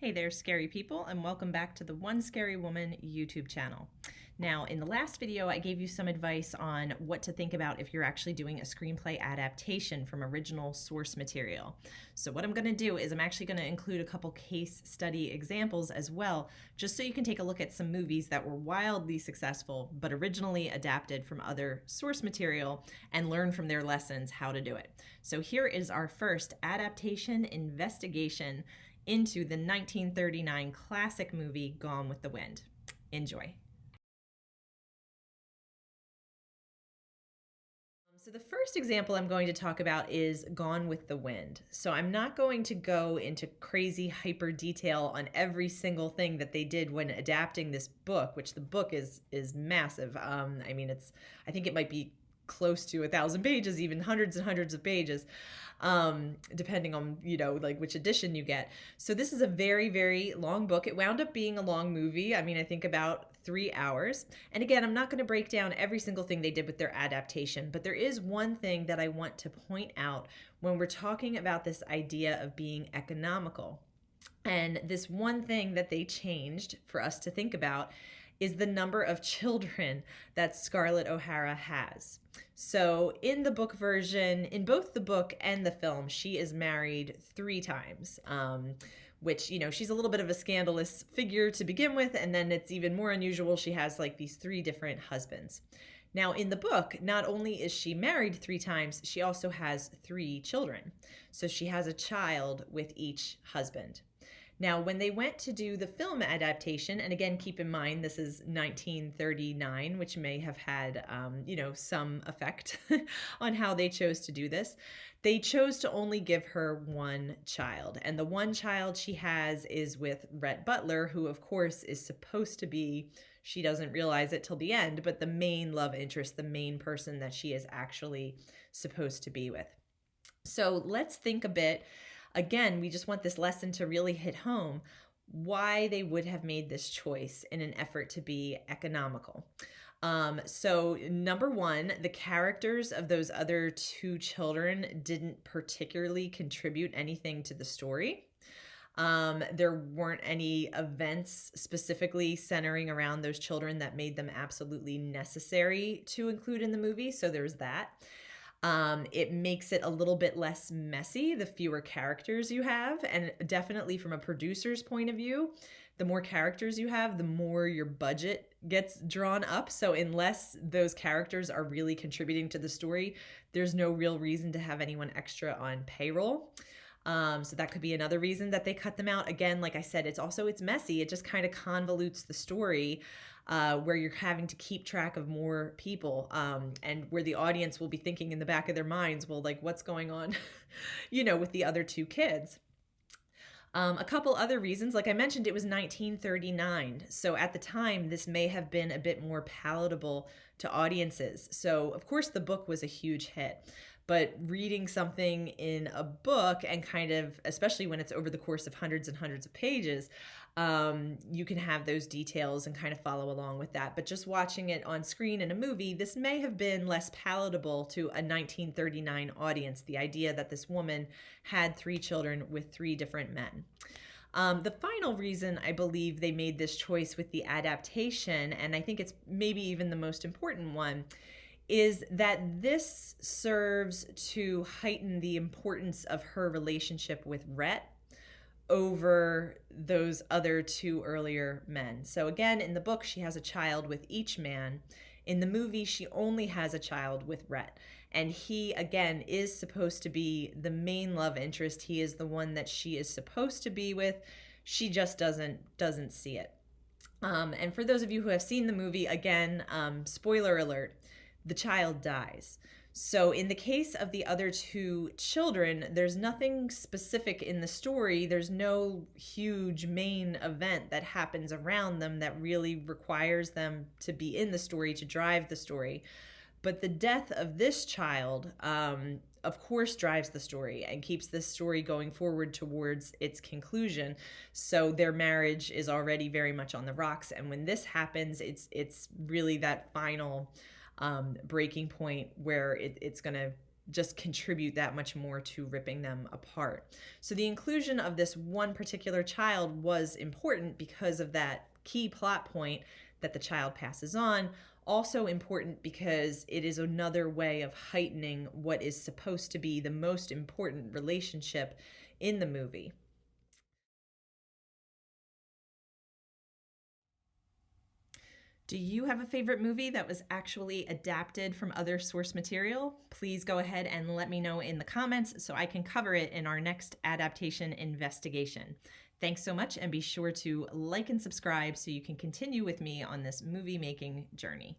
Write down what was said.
Hey there, scary people, and welcome back to the One Scary Woman YouTube channel. Now, in the last video, I gave you some advice on what to think about if you're actually doing a screenplay adaptation from original source material. So what I'm going to do is I'm actually going to include a couple case study examples as well, just so you can take a look at some movies that were wildly successful, but originally adapted from other source material and learn from their lessons how to do it. So here is our first adaptation investigation into the 1939 classic movie Gone with the Wind. Enjoy. So the first example I'm going to talk about is Gone with the Wind. So I'm not going to go into crazy hyper detail on every single thing that they did when adapting this book, which the book is massive. I think it might be close to 1,000 pages, even hundreds and hundreds of pages, depending on, like which edition you get. So this is a very, very long book. It wound up being a long movie. I think about 3 hours. And again, I'm not going to break down every single thing they did with their adaptation, but there is one thing that I want to point out when we're talking about this idea of being economical. And this one thing that they changed for us to think about is the number of children that Scarlett O'Hara has. So in the book version, in both the book and the film, she is married 3 times, which, she's a little bit of a scandalous figure to begin with. And then it's even more unusual. She has like these 3 different husbands. Now, in the book, not only is she married 3 times, she also has 3 children. So she has a child with each husband. Now, when they went to do the film adaptation, and again, keep in mind, this is 1939, which may have had, some effect on how they chose to do this. They chose to only give her 1 child. And the 1 child she has is with Rhett Butler, who, of course, is supposed to be, she doesn't realize it till the end, but the main love interest, the main person that she is actually supposed to be with. So let's think a bit. Again, we just want this lesson to really hit home why they would have made this choice in an effort to be economical. So number 1, the characters of those other 2 children didn't particularly contribute anything to the story. There weren't any events specifically centering around those children that made them absolutely necessary to include in the movie. So there's that. It makes it a little bit less messy the fewer characters you have, and definitely from a producer's point of view, the more characters you have, the more your budget gets drawn up. So unless those characters are really contributing to the story, there's no real reason to have anyone extra on payroll. So that could be another reason that they cut them out. Again, like I said, it's messy. It just kind of convolutes the story, where you're having to keep track of more people, and where the audience will be thinking in the back of their minds, well, like what's going on, with the other 2 kids. A couple other reasons, like I mentioned, it was 1939. So at the time, this may have been a bit more palatable to audiences. So of course the book was a huge hit, but reading something in a book and kind of, especially when it's over the course of hundreds and hundreds of pages, you can have those details and kind of follow along with that. But just watching it on screen in a movie, this may have been less palatable to a 1939 audience, the idea that this woman had 3 children with 3 different men. The final reason I believe they made this choice with the adaptation, and I think it's maybe even the most important one, is that this serves to heighten the importance of her relationship with Rhett over those other 2 earlier men. So again, in the book, she has a child with each man. In the movie, she only has a child with Rhett. And he, again, is supposed to be the main love interest. He is the one that she is supposed to be with. She just doesn't see it. And for those of you who have seen the movie, again, spoiler alert, the child dies. So in the case of the other 2 children, there's nothing specific in the story. There's no huge main event that happens around them that really requires them to be in the story to drive the story. But the death of this child, of course, drives the story and keeps this story going forward towards its conclusion. So their marriage is already very much on the rocks. And when this happens, it's really that final breaking point where it's going to just contribute that much more to ripping them apart. So the inclusion of this one particular child was important because of that key plot point that the child passes on. Also important because it is another way of heightening what is supposed to be the most important relationship in the movie. Do you have a favorite movie that was actually adapted from other source material? Please go ahead and let me know in the comments so I can cover it in our next adaptation investigation. Thanks so much, and be sure to like and subscribe so you can continue with me on this movie making journey.